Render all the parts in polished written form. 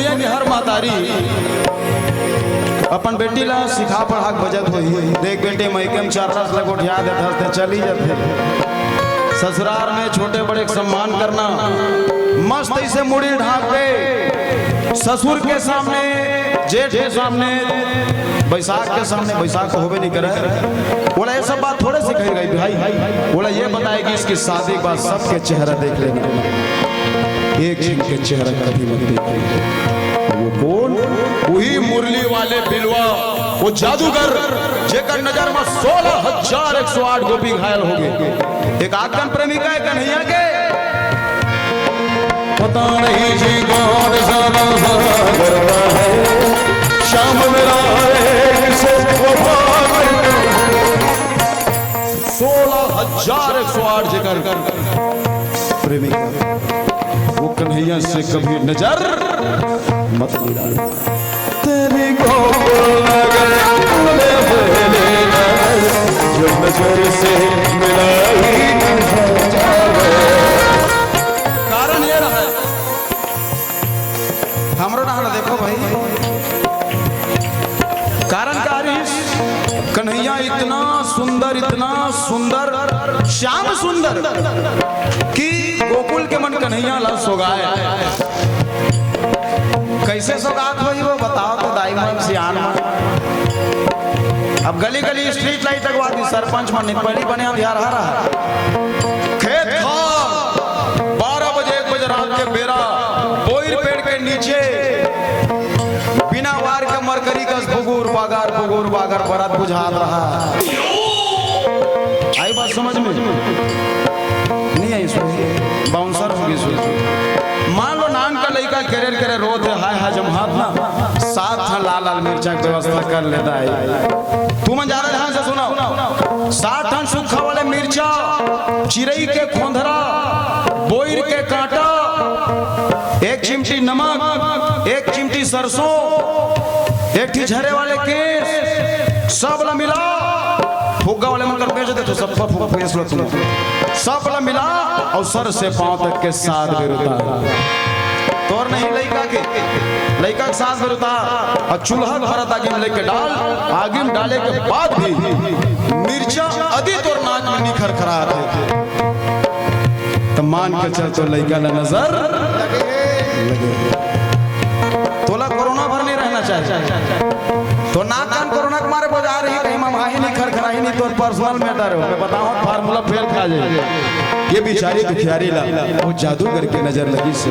दुनिया की हर मातारी अपन बेटी ला सिखा पढ़ा बजत हुई। देख बेटे मैके में 4 रस लगोठिया देते चली जाते ससुराल में छोटे बड़े सम्मान करना, मस्त ऐसे मुड़ी ढाक के ससुर के सामने, जेठ के सामने, बैसाख के सामने, बैसाख होवे नहीं करे बोला ये सब बात थोड़े सिखाई गई भाई। बोला ये बताए कि इसकी शादी के बाद सबके चेहरा देख लेंगे, एक दिन के चेहरा कभी मत देखेंगे। वो कौन? वही मुरली वाले बिलवा, वो जादूगर जेकर नजर में 16,108 गोपी घायल हो गए। एक आगन प्रेमिका है कन्हैया के, पता नहीं जी कौन सा करता है, शाम मेरा है किसे वफा करता है। 16,108 जेकर प्रेमिका, वो कन्हैया से कभी नजर मत मिला। तेरी गोकुल नगर जो नजर से मिलाई कारण ये रहा। हमरो ना देखो भाई, कारण का कन्हैया इतना सुंदर श्याम सुंदर कि गोकुल के मन कन्हैया ला सोगाए। कैसे सौगात हुई वो बताओ तो दाई मन सियान मन। अब गली गली स्ट्रीट लाइट लगवा दी, सरपंच मन निपड़ी बने अंधियार रहा। खेत था 12 बजे 1 बजे रात के बेरा, बोईर पेड़ के नीचे बिना वार के मरकरी का बुगुर बागर बरात बुझात रहा। आई बात समझ में नहीं आई? बाउंसर होगी सोच। मान लो नान का लड़का करे रोज हाय हजम हाथ ना साथ लाल मिर्चा की व्यवस्था कर लेता है। तू मन जा रहा ध्यान से सुना, 7 टन सूखा वाले मिर्चा, चिरई के खोंधरा, बोईर के कांटा, 1 चिमटी नमक, 1 चिमटी सरसों, 1 झरे वाले केस, सब ला मिला। फुग्गा वाले मन कर बेच दे तो सब फेस लो तुम, सब ला मिला और सर से पांव तक के साथ बेरुता तोर नहीं लइका के साथ बेरुता और चूल्हा भरत आगे में लेके डाल, आगे में डाले के बाद भी मिर्चा अधि तोर नाक में निखर खरा थे तो मान के चल तो लइका ला नजर लगे। तोला कोरोना भर नहीं रहना चाहिए तो नाक कान कोरोना के मारे बजा रही कहीं मामा ही नहीं खर खराही नहीं तो पर्सनल मैटर है। मैं बताऊं फार्मूला फेल खा जाए। ये बेचारी दुखियारी ला वो जादू करके नजर लगी से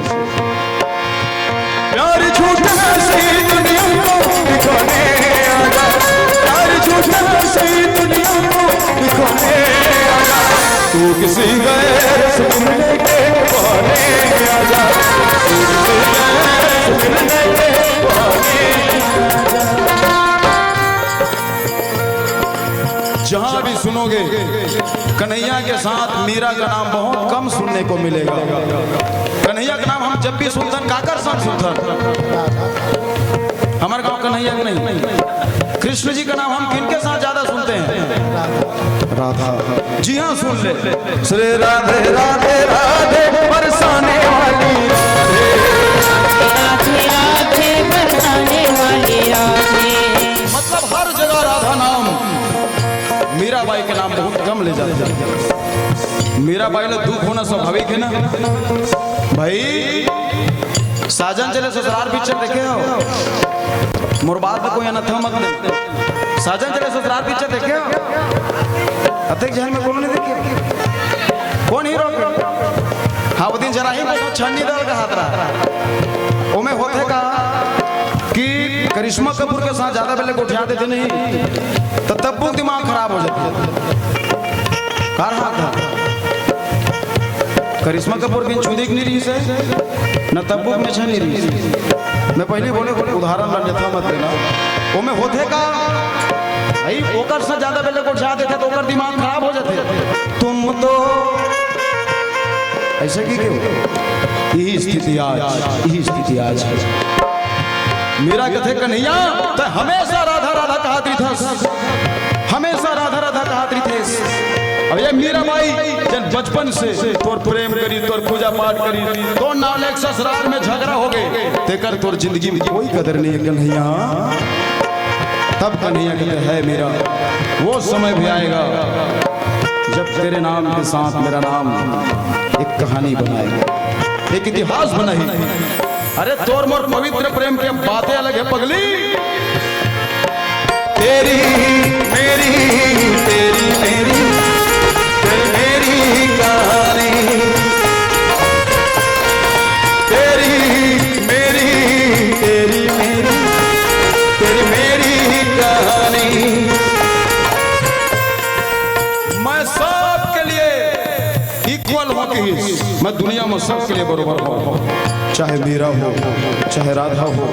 प्यार झूठा सही दुनिया को दिखाने आजा, प्यार झूठा सही दुनिया को दिखाने आजा, तू किसी गैर से मिलने के बहाने आजा, तू किसी गैर से मिलने के बहाने आजा। जहां भी सुनोगे कन्हैया के साथ मीरा का नाम बहुत कम सुनने को मिलेगा। कन्हैया का नाम हम जब भी सुनते काकर संग सुनते, हमारे गांव कन्हैया के नहीं। कृष्ण जी का नाम हम किनके साथ ज्यादा सुनते हैं? राधा जी हाँ, सुन ले श्री राधे राधे राधे बरसाने वाली, राधे राधे बरसाने वाली राधे। मतलब हर जगह राधा नाम। मीराबाई के नाम बहुत कम ले जाते हैं। मीराबाई ने दुख होना स्वाभाविक है ना भाई। साजन चले ससुराल पिक्चर देखे हो? मुरबाद में कोई अनथा मत ले। साजन चले ससुराल पिक्चर देखे हो? अतक जहन में कौन नहीं देखे? कौन हीरो? हाँ वो दिन जरा ही छन्नी दल का हाथ रहा। वो में होते का कि करिश्मा कपूर के साथ ज्यादा पहले उठा देते नहीं तो तब दिमाग खराब हो जाता। करिश्मा कपूर बिन चूदिक नहीं रही से न तब्बू में छह नहीं रही। मैं पहले बोले उदाहरण अन्यथा मत देना। वो में होते का भाई ओकर से ज्यादा पहले को उठा देते तो ओकर दिमाग खराब हो जाते। तुम तो ऐसे की क्यों? यही स्थिति आज मेरा कथे कन्हैया तो हमेशा राधा राधा कहती था, हमेशा राधा राधा कहती थे। अब ये मीराबाई जन बचपन से तोर प्रेम करी, तोर पूजा पाठ करी, तो नाले ससुराल में झगड़ा हो गए, तेकर तोर जिंदगी में कोई कदर नहीं है कन्हैया। तब कन्हैया कहते है मेरा वो समय भी आएगा जब तेरे नाम के साथ मेरा नाम एक कहानी बनाएगा, एक इतिहास बनाएगी। अरे तोर मोर पवित्र प्रेम के बातें अलग है पगली, तेरी मेरी तेरी मेरी तेरी मेरी कहानी, तेरी मेरी तेरी मेरी तेरी मेरी कहानी। मैं सबके लिए इक्वल हूँ कि मैं दुनिया में सबके लिए बराबर हूँ, चाहे मीरा हो, चाहे राधा हो,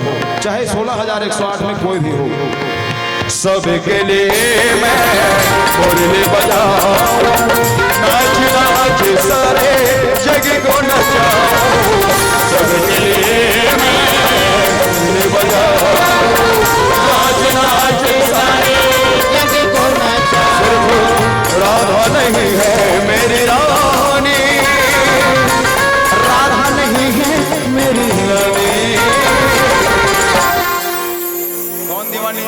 चाहे 16,108 में कोई भी हो, सबके लिए मैं मुरली बजाऊं, नाच नाच सारे जग को नचाऊं, सबके लिए मैं मुरली बजाऊं, नाच नाच सारे जग को नचाऊं। राधा नहीं है मेरी रानी, राधा नहीं है मेरी रानी। कौन दीवानी?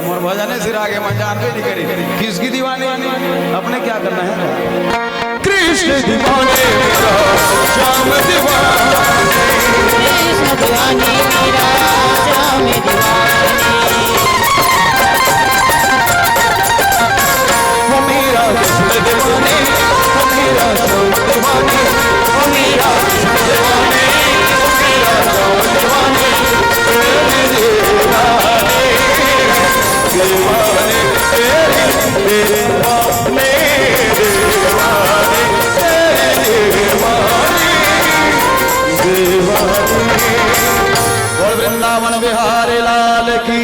मोर भजने सिर आगे मैं जानते नहीं करी किसकी दीवानी, अपने क्या करना है। कृष्ण दीवाने मेरा श्याम दीवाने, कृष्ण दीवाने मेरा श्याम दीवाने, वो मेरा कृष्ण दीवाने, वो मेरा श्याम दीवाने, वो मेरा कृष्ण दीवाने, वो मेरा श्याम दीवाने, दीवाने तेरे दीवाने दीवाने तेरे दीवाने दीवाने। और वृंदावन बिहारी लाल की